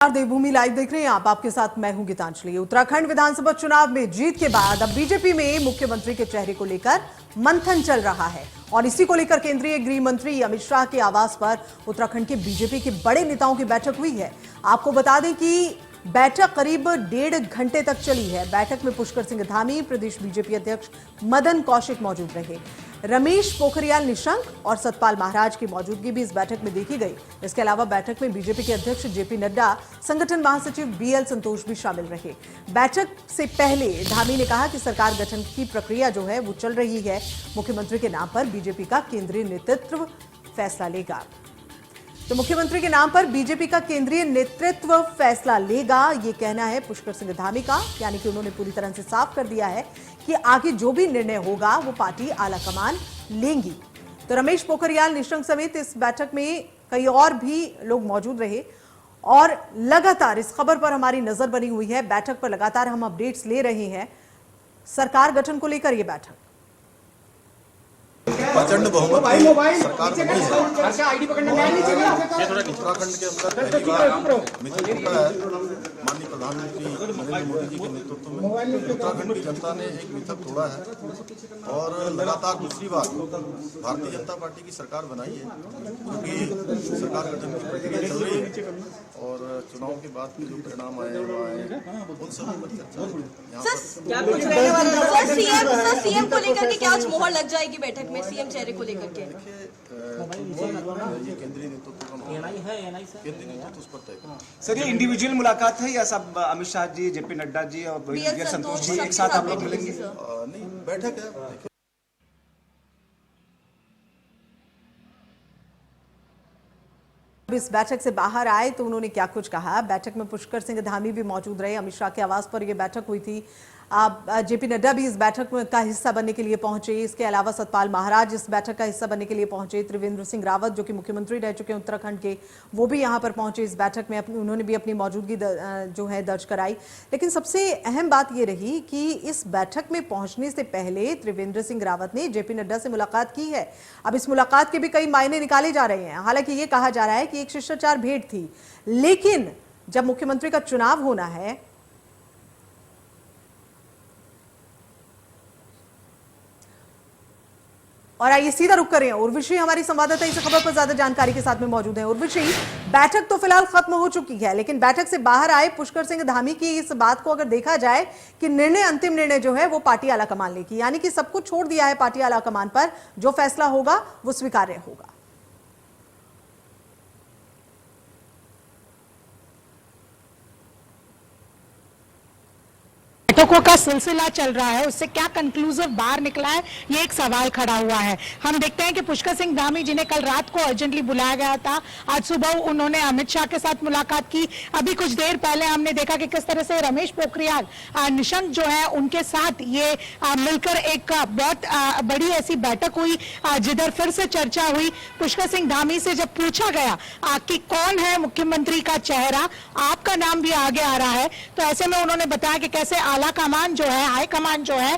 देवभूमि live देख रहे हैं आप। आपके साथ मैं हूं गीतांजलि। उत्तराखंड विधानसभा चुनाव में जीत के बाद अब बीजेपी में मुख्यमंत्री के चेहरे को लेकर मंथन चल रहा है और इसी को लेकर केंद्रीय गृह मंत्री अमित शाह के आवास पर उत्तराखंड के बीजेपी के बड़े नेताओं की बैठक हुई है। आपको बता दें कि बैठक करीब 1.5 घंटे तक चली है। बैठक में पुष्कर सिंह धामी, प्रदेश बीजेपी अध्यक्ष मदन कौशिक मौजूद रहे। रमेश पोखरियाल निशंक और सतपाल महाराज की मौजूदगी भी इस बैठक में देखी गई। इसके अलावा बैठक में बीजेपी के अध्यक्ष जेपी नड्डा, संगठन महासचिव बीएल संतोष भी शामिल रहे। बैठक से पहले धामी ने कहा कि सरकार गठन की प्रक्रिया जो है वो चल रही है। मुख्यमंत्री के नाम पर बीजेपी का केंद्रीय नेतृत्व फैसला लेगा। तो मुख्यमंत्री के नाम पर बीजेपी का केंद्रीय नेतृत्व फैसला लेगा, ये कहना है पुष्कर सिंह धामी का। यानी कि उन्होंने पूरी तरह से साफ कर दिया है कि आगे जो भी निर्णय होगा वो पार्टी आलाकमान लेंगी। तो रमेश पोखरियाल निशंक समेत इस बैठक में कई और भी लोग मौजूद रहे और लगातार इस खबर पर हमारी नजर बनी हुई है। बैठक पर लगातार हम अपडेट्स ले रहे हैं। सरकार गठन को लेकर यह बैठक प्रचंड बहुमत की सरकार बनी है। उत्तराखंड के अंदर पहली बार मिथक होता है। माननीय प्रधानमंत्री नरेंद्र मोदी जी के नेतृत्व में उत्तराखंड की जनता ने एक मिथक तोड़ा है और लगातार दूसरी बार भारतीय जनता पार्टी की सरकार बनाई है, क्योंकि सरकार गठन की प्रक्रिया चल रही है और चुनाव के बाद के जो परिणाम आए उन सब पर चर्चा सीएम को लेकर के क्या आज मोहर लग जाएगी बैठक में? सीएम चेहरे को लेकर के ये केंद्रीय नेतृत्व का केंद्रीय नेतृत्व उस पर तय करेगा। सर, ये इंडिविजुअल मुलाकात है या सब अमित शाह जी, जेपी नड्डा जी और बीएल संतोष जी एक साथ आप लोग मिलेंगे? नहीं, बैठक है। इस बैठक से बाहर आए तो उन्होंने क्या कुछ कहा। बैठक में पुष्कर सिंह धामी भी मौजूद रहे। अमित शाह के आवास पर यह बैठक हुई थी। जेपी नड्डा भी इस बैठक में का हिस्सा बनने के लिए पहुंचे। इसके अलावा सतपाल महाराज इस बैठक का हिस्सा बनने के लिए पहुंचे। त्रिवेंद्र सिंह रावत जो कि मुख्यमंत्री रह चुके हैं उत्तराखंड के, वो भी यहां पर पहुंचे। इस बैठक में उन्होंने भी अपनी मौजूदगी जो है दर्ज कराई। लेकिन सबसे अहम बात यह रही कि इस बैठक में पहुंचने से पहले त्रिवेंद्र सिंह रावत ने जेपी नड्डा से मुलाकात की है। अब इस मुलाकात के भी कई मायने निकाले जा रहे हैं। हालांकि ये कहा जा रहा है कि एक शिष्टाचार भेंट थी, लेकिन जब मुख्यमंत्री का चुनाव होना है और आइए सीधा रुक करें। उर्वशी हमारी संवाददाता इस खबर पर ज्यादा जानकारी के साथ में मौजूद है। उर्वशी, बैठक तो फिलहाल खत्म हो चुकी है, लेकिन बैठक से बाहर आए पुष्कर सिंह धामी की इस बात को अगर देखा जाए कि अंतिम निर्णय जो है वो पार्टी आलाकमान लेगी, यानी कि सब कुछ छोड़ दिया है पार्टी आलाकमान पर। जो फैसला होगा वो स्वीकार्य होगा। बैठकों का सिलसिला चल रहा है, उससे क्या कंक्लूसिव बाहर निकला है, ये एक सवाल खड़ा हुआ है। हम देखते हैं कि पुष्कर सिंह धामी जिन्हें कल रात को अर्जेंटली बुलाया गया था, आज सुबह उन्होंने अमित शाह के साथ मुलाकात की। अभी कुछ देर पहले हमने देखा कि किस तरह से रमेश पोखरियाल निशंक जो है उनके साथ ये मिलकर एक बहुत बड़ी ऐसी बैठक हुई जिधर फिर से चर्चा हुई। पुष्कर सिंह धामी से जब पूछा गया कि कौन है मुख्यमंत्री का चेहरा, आपका नाम भी आगे आ रहा है, तो ऐसे में उन्होंने बताया कि कैसे आला कमान जो है, हाई कमान जो है,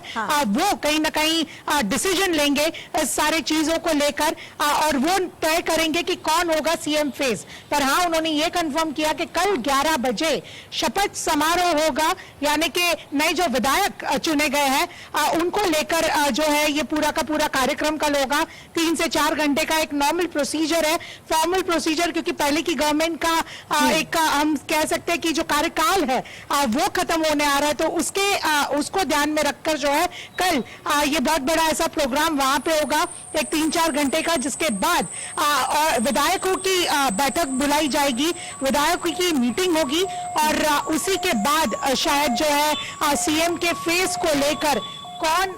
वो कहीं ना कहीं डिसीजन लेंगे इस सारे चीजों को लेकर और वो तय करेंगे कि कौन होगा सीएम फेस। पर हाँ, उन्होंने ये कंफर्म किया कि कल 11 बजे शपथ समारोह होगा, यानी कि नए जो विधायक चुने गए हैं उनको लेकर जो है ये पूरा का पूरा कार्यक्रम कल होगा। 3 से 4 घंटे का एक नॉर्मल प्रोसीजर है, फॉर्मल प्रोसीजर, क्योंकि पहले की गवर्नमेंट का एक हम कह सकते हैं कि जो कार्यकाल है वो खत्म होने आ रहा है, तो उसको ध्यान में रखकर जो है कल ये बहुत बड़ा ऐसा प्रोग्राम वहां पे होगा, एक 3-4 घंटे का, जिसके बाद और विधायकों की बैठक बुलाई जाएगी, विधायकों की मीटिंग होगी और उसी के बाद शायद जो है सीएम के फेस को लेकर कौन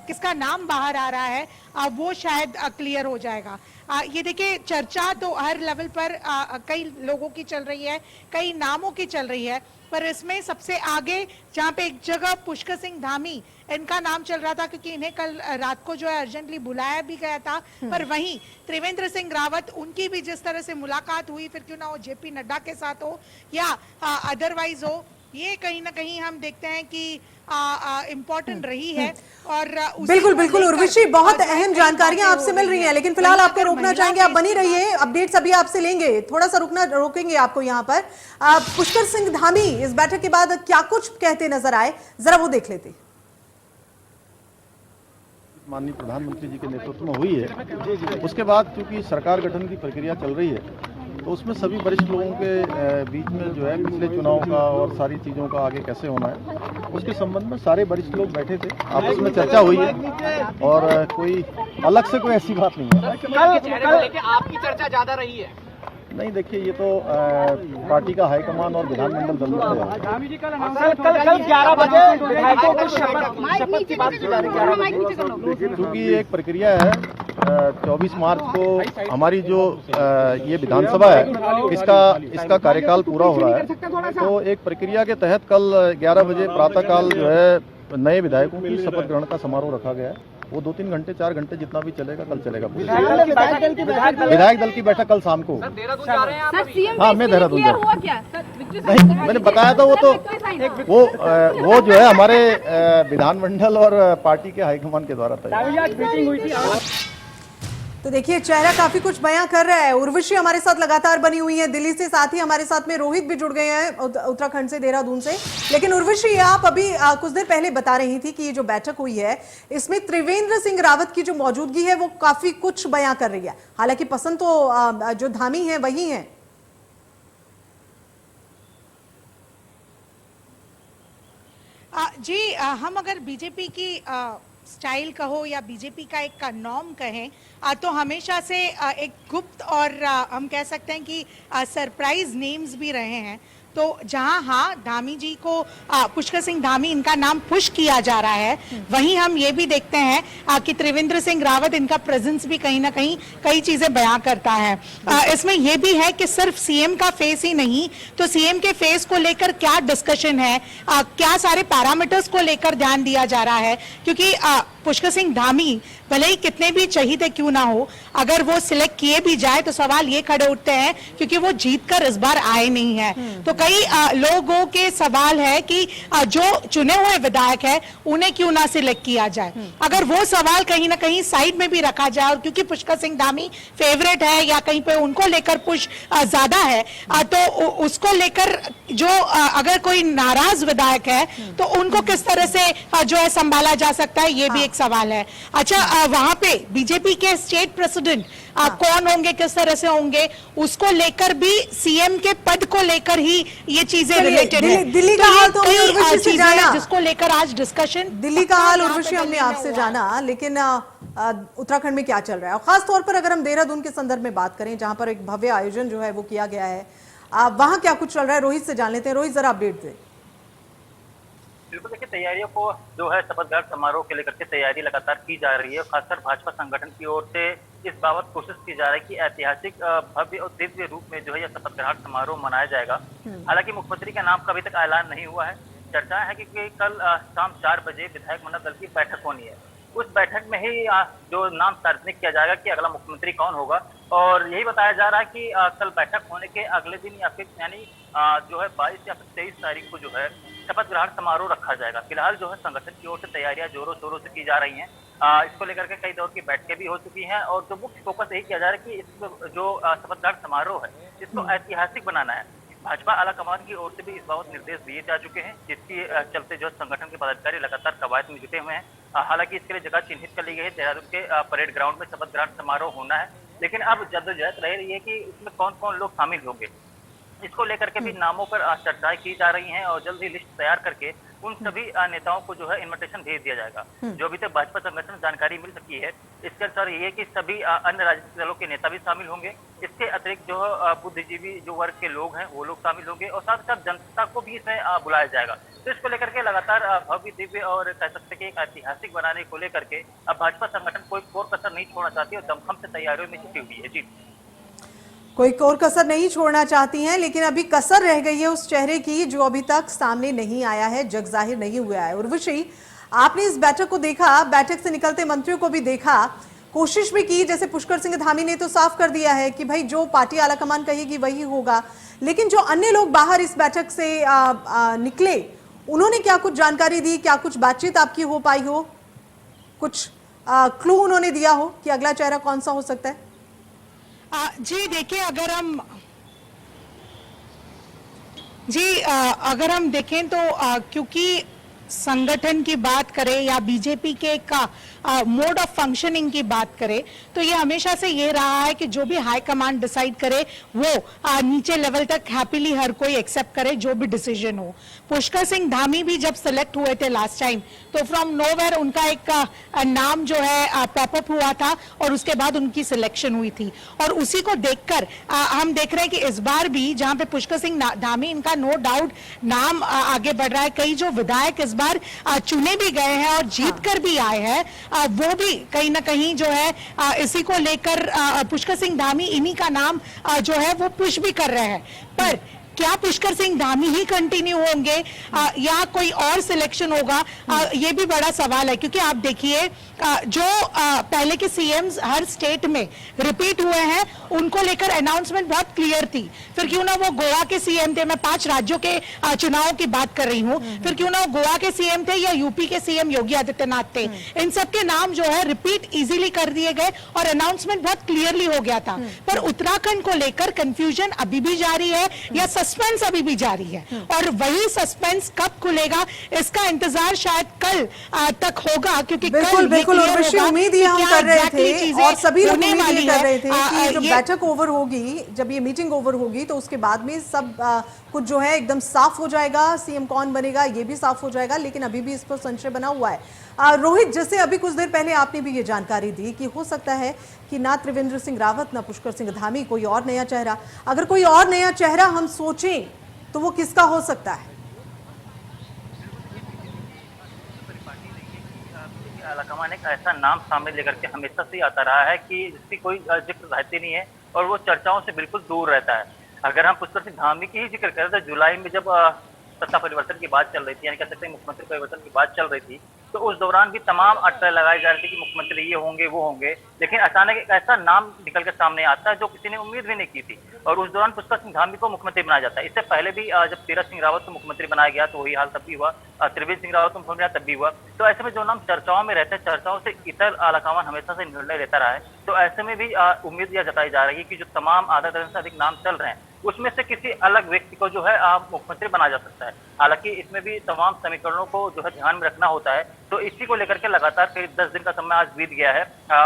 किसका नाम बाहर आ रहा है वो शायद क्लियर हो जाएगा। ये देखिए, चर्चा तो हर लेवल पर कई लोगों की चल रही है, कई नामों की चल रही है, पर इसमें सबसे आगे जहां पे एक जगह पुष्कर सिंह धामी इनका नाम चल रहा था, क्योंकि इन्हें कल रात को जो है अर्जेंटली बुलाया भी गया था, पर वहीं त्रिवेंद्र सिंह रावत, उनकी भी जिस तरह से मुलाकात हुई, फिर क्यों ना हो जेपी नड्डा के साथ हो या अदरवाइज हो, ये कहीं ना कहीं हम देखते हैं कि इम्पोर्टेंट रही है। और बिल्कुल बिल्कुल उर्वशी, बहुत अहम जानकारियां आपसे मिल रही हैं, लेकिन फिलहाल आपको रोकना चाहेंगे, आप बनी रहिए, अपडेट्स अभी आपसे लेंगे, थोड़ा सा रोकेंगे आपको यहाँ पर। पुष्कर सिंह धामी इस बैठक के बाद क्या कुछ कहते नजर आए, जरा वो देख लेते। माननीय प्रधानमंत्री जी के नेतृत्व में हुई है, उसके बाद क्योंकि सरकार गठन की प्रक्रिया चल रही है, तो उसमें सभी वरिष्ठ लोगों के बीच में जो है पिछले चुनाव का और सारी चीज़ों का आगे कैसे होना है उसके संबंध में सारे वरिष्ठ लोग बैठे थे, आपस में चर्चा हुई है और कोई अलग से कोई ऐसी बात नहीं है। आपकी चर्चा ज्यादा रही है? नहीं, देखिए ये तो पार्टी का हाईकमान और विधानमंडल दल कल 11 बजे विधायकों को शपथ की बात की जा रही है 11 बजे, क्योंकि एक प्रक्रिया है 24 मार्च को हमारी जो ये विधानसभा है इसका कार्यकाल पूरा हो रहा है, तो एक प्रक्रिया के तहत कल 11 बजे प्रातःकाल जो है नए विधायकों की शपथ ग्रहण का समारोह रखा गया है। वो 2-3 घंटे 4 घंटे जितना भी चलेगा कल चलेगा। विधायक दल की बैठक कल शाम को। हाँ, मैं देहरादून जा रहा हूँ। नहीं, मैंने बताया था वो जो है हमारे विधानमंडल और पार्टी के हाईकमान के द्वारा तय। तो देखिए चेहरा काफी कुछ बयां कर रहा है। उर्वशी हमारे साथ लगातार बनी हुई है दिल्ली से, साथ ही हमारे साथ में रोहित भी जुड़ गए हैं उत्तराखंड से, देहरादून से। लेकिन उर्वशी, आप अभी कुछ देर पहले बता रही थी कि ये जो बैठक हुई है इसमें त्रिवेंद्र सिंह रावत की जो मौजूदगी है वो काफी कुछ बयां कर रही है, हालांकि पसंद तो जो धामी है वही है। जी, हम अगर बीजेपी की स्टाइल कहो या बीजेपी का एक का नॉर्म कहें तो हमेशा से एक गुप्त और हम कह सकते हैं कि सरप्राइज नेम्स भी रहे हैं। तो जहां हाँ धामी जी को पुष्कर सिंह धामी इनका नाम पुश किया जा रहा है, वहीं हम ये भी देखते हैं कि त्रिवेंद्र सिंह रावत इनका प्रेजेंस भी कहीं ना कहीं कई चीजें बयां करता है। इसमें यह भी है कि सिर्फ सीएम का फेस ही नहीं, तो सीएम के फेस को लेकर क्या डिस्कशन है, क्या सारे पैरामीटर्स को लेकर ध्यान दिया जा रहा है, क्योंकि पुष्कर सिंह धामी भले ही कितने भी चहीते क्यों ना हो, अगर वो सिलेक्ट किए भी जाए तो सवाल ये खड़े उठते हैं क्योंकि वो जीतकर इस बार आए नहीं है। तो कई लोगों के सवाल है कि जो चुने हुए विधायक है उन्हें क्यों ना सिलेक्ट किया जाए। अगर वो सवाल कहीं ना कहीं साइड में भी रखा जाए और क्योंकि पुष्कर सिंह धामी फेवरेट है या कहीं पे उनको लेकर पुश ज्यादा है, तो उसको लेकर जो अगर कोई नाराज विधायक है तो उनको किस तरह से जो है संभाला जा सकता है, ये भी एक सवाल है। अच्छा, वहां पे बीजेपी के स्टेट प्रेसिडेंट कौन होंगे, किस तरह से होंगे, उसको लेकर भी सीएम के पद को लेकर ही ये चीजें रिलेटेड है। दिल्ली का हाल तो उर्वशी से जाना, जिसको लेकर आज डिस्कशन, दिल्ली का हाल उर्वशी हमने आपसे जाना, लेकिन उत्तराखंड में क्या चल रहा है, और खास तौर पर अगर हम देहरादून के संदर्भ में बात करें जहां पर एक भव्य आयोजन जो है वो किया गया है, वहां क्या कुछ चल रहा है, रोहित से जान लेते हैं। रोहित, जरा अपडेट दें। बिल्कुल, देखिए तैयारियों को जो है शपथ ग्रहण समारोह के लेकर के तैयारी लगातार की जा रही है। खासकर भाजपा संगठन की ओर से इस बाबत कोशिश की जा रही है कि ऐतिहासिक भव्य और दिव्य रूप में जो है यह शपथ ग्रहण समारोह मनाया जाएगा। हालांकि मुख्यमंत्री का नाम का अभी तक ऐलान नहीं हुआ है। चर्चा है कि कल शाम 4 बजे विधायक मंडल दल की बैठक होनी है। उस बैठक में ही जो नाम सार्वजनिक किया जाएगा कि अगला मुख्यमंत्री कौन होगा, और यही बताया जा रहा है कि कल बैठक होने के अगले दिन या फिर यानी जो है 22 या फिर 23 तारीख को जो है शपथ ग्रहण समारोह रखा जाएगा। फिलहाल जो है संगठन की ओर से तैयारियां जोरों शोरों से की जा रही हैं। इसको लेकर के कई दौर की बैठकें भी हो चुकी हैं और जो मुख्य फोकस यही किया जा रहा है कि इस जो शपथ ग्रहण समारोह है इसको ऐतिहासिक बनाना है। भाजपा आलाकमान की ओर से भी इस बाबत निर्देश दिए जा चुके हैं, जिसकी चलते जो संगठन के पदाधिकारी लगातार कवायद में जुटे हुए हैं। हालांकि इसके लिए जगह चिन्हित कर ली गई है, देहरादून के परेड ग्राउंड में शपथ ग्रहण समारोह होना है। लेकिन अब जद्दोजहद रह रही है कि इसमें कौन कौन लोग शामिल होंगे, इसको लेकर के भी नामों पर चर्चाएं की जा रही हैं और जल्द ही लिस्ट तैयार करके उन सभी नेताओं को जो है इन्विटेशन भेज दिया जाएगा। जो अभी तक भाजपा संगठन जानकारी मिल सकी है, इसके अनुसार ये है कि सभी अन्य राजनीतिक दलों के नेता भी शामिल होंगे। इसके अतिरिक्त जो बुद्धिजीवी जो वर्ग के लोग हैं वो लोग शामिल होंगे और साथ साथ जनता को भी इसमें बुलाया जाएगा। तो इसको लेकर के लगातार भव्य दिव्य और कह सकते हैं ऐतिहासिक बनाने को लेकर के अब भाजपा संगठन कोई कोर कसर नहीं छोड़ना चाहती और दमखम से तैयारियों में जुटी हुई है। जी, कोई और कसर नहीं छोड़ना चाहती हैं, लेकिन अभी कसर रह गई है उस चेहरे की जो अभी तक सामने नहीं आया है, जग जाहिर नहीं हुआ है। उर्वशी, आपने इस बैठक को देखा, बैठक से निकलते मंत्रियों को भी देखा, कोशिश भी की, जैसे पुष्कर सिंह धामी ने तो साफ कर दिया है कि भाई जो पार्टी आलाकमान कहेगी वही होगा, लेकिन जो अन्य लोग बाहर इस बैठक से निकले उन्होंने क्या कुछ जानकारी दी, क्या कुछ बातचीत आपकी हो पाई हो, कुछ क्लू उन्होंने दिया हो कि अगला चेहरा कौन सा हो सकता है? जी देखिए, अगर हम देखें तो क्योंकि संगठन की बात करें या बीजेपी के का मोड ऑफ फंक्शनिंग की बात करें तो ये हमेशा से ये रहा है कि जो भी हाई कमांड डिसाइड करे वो नीचे लेवल तक हैप्पीली हर कोई एक्सेप्ट करे जो भी डिसीजन हो। पुष्कर सिंह धामी भी जब सिलेक्ट हुए थे लास्ट टाइम तो फ्रॉम नोवेयर उनका एक नाम जो है पॉपअप हुआ था और उसके बाद उनकी सिलेक्शन हुई थी और उसी को देखकर हम देख रहे हैं कि इस बार भी जहां पे पुष्कर सिंह धामी इनका नो डाउट नाम आगे बढ़ रहा है, कई जो विधायक इस बार चुने भी गए हैं और जीत कर भी आए हैं वो भी कहीं ना कहीं जो है इसी को लेकर पुष्कर सिंह धामी इन्हीं का नाम जो है वो पुश भी कर रहे हैं। पर क्या पुष्कर सिंह धामी ही कंटिन्यू होंगे या कोई और सिलेक्शन होगा, ये भी बड़ा सवाल है क्योंकि आप देखिए जो पहले के सीएम्स हर स्टेट में रिपीट हुए हैं उनको लेकर अनाउंसमेंट बहुत क्लियर थी। फिर क्यों ना वो गोवा के सीएम थे, मैं 5 राज्यों के चुनाव की बात कर रही हूँ, फिर क्यों ना वो गोवा के सीएम थे या यूपी के सीएम योगी आदित्यनाथ थे, इन सबके नाम जो है रिपीट इजीली कर दिए गए और अनाउंसमेंट बहुत क्लियरली हो गया था। पर उत्तराखंड को लेकर कंफ्यूजन अभी भी जारी है या सस्पेंस अभी भी जारी है और वही सस्पेंस कब खुलेगा इसका इंतजार शायद कल तक होगा क्योंकि बिल्कुल बिल्कुल उर्वशी, उम्मीद ये हम कर रहे थे और सभी लोग उम्मीद ये कर रहे थे कि जब बैठक ओवर होगी, जब ये मीटिंग ओवर होगी तो उसके बाद में सब कुछ जो है एकदम साफ हो जाएगा, सीएम कौन बनेगा ये भी साफ हो जाएगा, लेकिन अभी भी इस पर संशय बना हुआ है। रोहित, जैसे अभी कुछ देर पहले आपने भी ये जानकारी दी कि हो सकता है कि ना त्रिवेंद्र सिंह रावत ना पुष्कर सिंह धामी, कोई और नया चेहरा, अगर कोई और नया चेहरा हम सोचें तो वो किसका हो सकता है? आलाकमान एक ऐसा नाम सामने लेकर के हमेशा से आता रहा है कि जिसकी कोई जिक्र रहती नहीं है और वो चर्चाओं से बिल्कुल दूर रहता है। अगर हम पुष्कर सिंह धामी की ही जिक्र करें तो जुलाई में जब सत्ता परिवर्तन की बात चल रही थी, यानी कह सकते हैं मुख्यमंत्री परिवर्तन की बात चल रही थी, तो उस दौरान भी तमाम अटकलें लगाई जा रही थी कि मुख्यमंत्री ये होंगे वो होंगे, लेकिन अचानक एक ऐसा नाम निकल के सामने आता है जो किसी ने उम्मीद भी नहीं की थी और उस दौरान पुष्कर सिंह धामी को मुख्यमंत्री बनाया जाता है। इससे पहले भी जब तीरथ सिंह रावत को मुख्यमंत्री बनाया गया तो वही हाल तब भी हुआ, त्रिवेंद्र सिंह रावत को मुख्यमंत्री तब भी हुआ। तो ऐसे में जो नाम चर्चाओं में रहते हैं, चर्चाओं से इतर आलाकमान हमेशा से निर्णय लेता रहा है, तो ऐसे में भी उम्मीद यह जताई जा रही है कि जो तमाम आधा दर्जन से अधिक नाम चल रहे हैं उसमें से किसी अलग व्यक्ति को जो है मुख्यमंत्री बना जा सकता है। हालांकि इसमें भी तमाम समीकरणों को जो है ध्यान में रखना होता है, तो इसी को लेकर के लगातार करीब 10 दिन का समय आज बीत गया है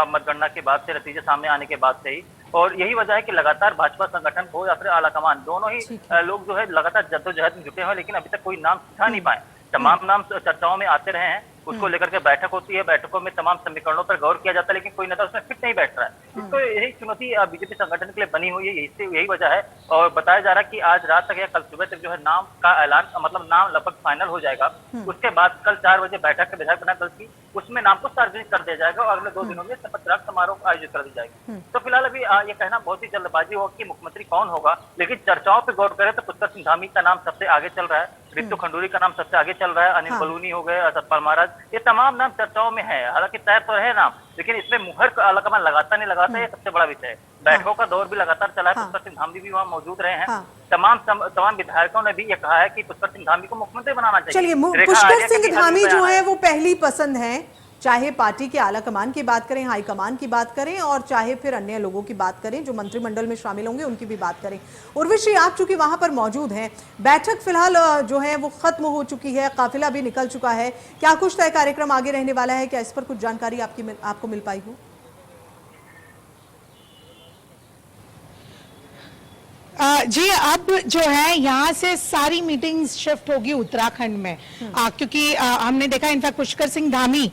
मतगणना के बाद से, नतीजे सामने आने के बाद से ही, और यही वजह है कि लगातार भाजपा संगठन हो या फिर आलाकमान दोनों ही लोग जो है लगातार जद्दोजहद में जुटे हुए, लेकिन अभी तक कोई नाम सुझा नहीं पाए। तमाम नाम चर्चाओं में आते रहे हैं, उसको लेकर के बैठक होती है, बैठकों में तमाम समीकरणों पर गौर किया जाता है, लेकिन कोई नेता उसमें फिट नहीं बैठ रहा है। तो यही चुनौती बीजेपी संगठन के लिए बनी हुई है, यही वजह है और बताया जा रहा है कि आज रात तक या कल सुबह तक जो है नाम का ऐलान, मतलब नाम लगभग फाइनल हो जाएगा। उसके बाद कल 4 बजे बैठक विधायक बना दल की, उसमें नाम को सार्वजनिक कर दिया जाएगा और अगले 2 दिनों में शपथ ग्रहण समारोह आयोजित कर दी जाएगी। तो फिलहाल अभी ये कहना बहुत ही जल्दबाजी होगा कि मुख्यमंत्री कौन होगा, लेकिन चर्चाओं पर गौर करें तो पुष्कर सिंह धामी का नाम सबसे आगे चल रहा है, रितु खंडूरी का नाम सबसे आगे चल रहा है, अनिल बलूनी हो गए, सतपाल महाराज, ये तमाम नाम चर्चाओं में है। हालांकि तय तो है नाम, लेकिन इसमें मुहर आलाकमान लगाता नहीं लगाता, ये सबसे बड़ा विषय है। बैठकों का दौर भी लगातार चला है, पुष्कर सिंह धामी भी वहाँ मौजूद रहे हैं। तमाम विधायकों ने भी ये कहा है कि पुष्कर सिंह धामी को मुख्यमंत्री बनाना चाहिए। चलिए, पुष्कर सिंह धामी जो है वो पहली पसंद है, चाहे पार्टी के आलाकमान की बात करें, हाईकमान की बात करें और चाहे फिर अन्य लोगों की बात करें जो मंत्रिमंडल में शामिल होंगे उनकी भी बात करें। उर्वशी, आप चूंकि वहां पर मौजूद हैं, बैठक फिलहाल जो है वो खत्म हो चुकी है, काफिला भी निकल चुका है, क्या कुछ तय कार्यक्रम आगे रहने वाला है, क्या इस पर कुछ जानकारी आपको मिल पाई हो? जी, अब जो है यहाँ से सारी मीटिंग्स शिफ्ट होगी उत्तराखंड में, क्योंकि हमने देखा, इनफैक्ट पुष्कर सिंह धामी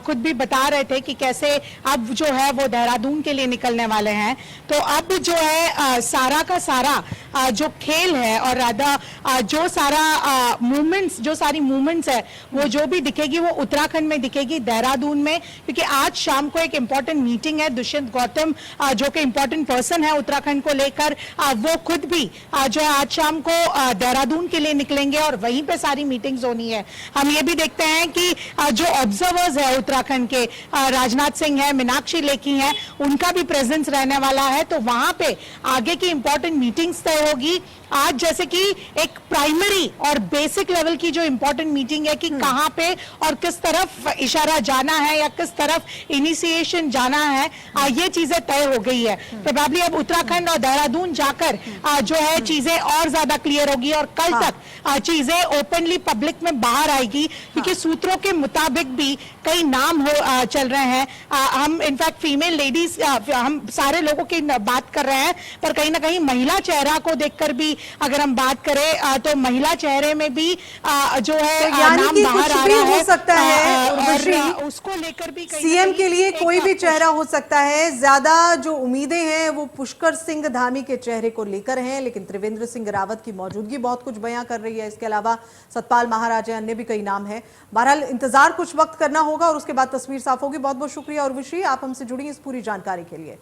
खुद भी बता रहे थे कि कैसे अब जो है वो देहरादून के लिए निकलने वाले हैं। तो अब जो है सारा का सारा जो खेल है और राधा जो सारा मूवमेंट्स, जो सारी मूवमेंट्स है वो जो भी दिखेगी वो उत्तराखंड में दिखेगी, देहरादून में, क्योंकि आज शाम को एक इम्पॉर्टेंट मीटिंग है। दुष्यंत गौतम जो कि इम्पॉर्टेंट पर्सन है उत्तराखंड को लेकर, वो खुद भी जो है आज शाम को देहरादून के लिए निकलेंगे और वहीं पे सारी मीटिंग्स होनी है। हम ये भी देखते हैं कि जो ऑब्जर्वर्स है उत्तराखंड के, राजनाथ सिंह है, मीनाक्षी लेखी है, उनका भी प्रेजेंस रहने वाला है, तो वहां पे आगे की इंपॉर्टेंट मीटिंग्स तय होगी। आज जैसे कि एक प्राइमरी और बेसिक लेवल की जो इंपॉर्टेंट मीटिंग है कि कहां पे और किस तरफ इशारा जाना है या किस तरफ इनिशिएशन जाना है, ये चीजें तय हो गई है। प्रोबेबली अब उत्तराखंड और देहरादून जाकर जो है चीजें और ज्यादा क्लियर होगी और कल तक चीजें ओपनली पब्लिक में बाहर आएगी, क्योंकि सूत्रों के मुताबिक भी कई नाम चल रहे हैं। हम इनफैक्ट फीमेल लेडीज, हम सारे लोगों की बात कर रहे हैं, पर कहीं ना कहीं महिला चेहरा को देखकर भी अगर हम बात करें तो महिला चेहरे में भी जो है यानी नाम कि बाहर कुछ आ भी रहा हो है सकता है उर्वशी, और उसको लेकर भी सीएम के लिए कोई भी चेहरा हो सकता है। ज्यादा जो उम्मीदें हैं वो पुष्कर सिंह धामी के चेहरे को लेकर हैं, लेकिन त्रिवेंद्र सिंह रावत की मौजूदगी बहुत कुछ बयां कर रही है। इसके अलावा सतपाल महाराज हैं, अन्य भी कई नाम हैं। बहरहाल इंतजार कुछ वक्त करना होगा और उसके बाद तस्वीर साफ होगी। बहुत बहुत शुक्रिया उर्वशी, आप हमसे जुड़ी इस पूरी जानकारी के लिए।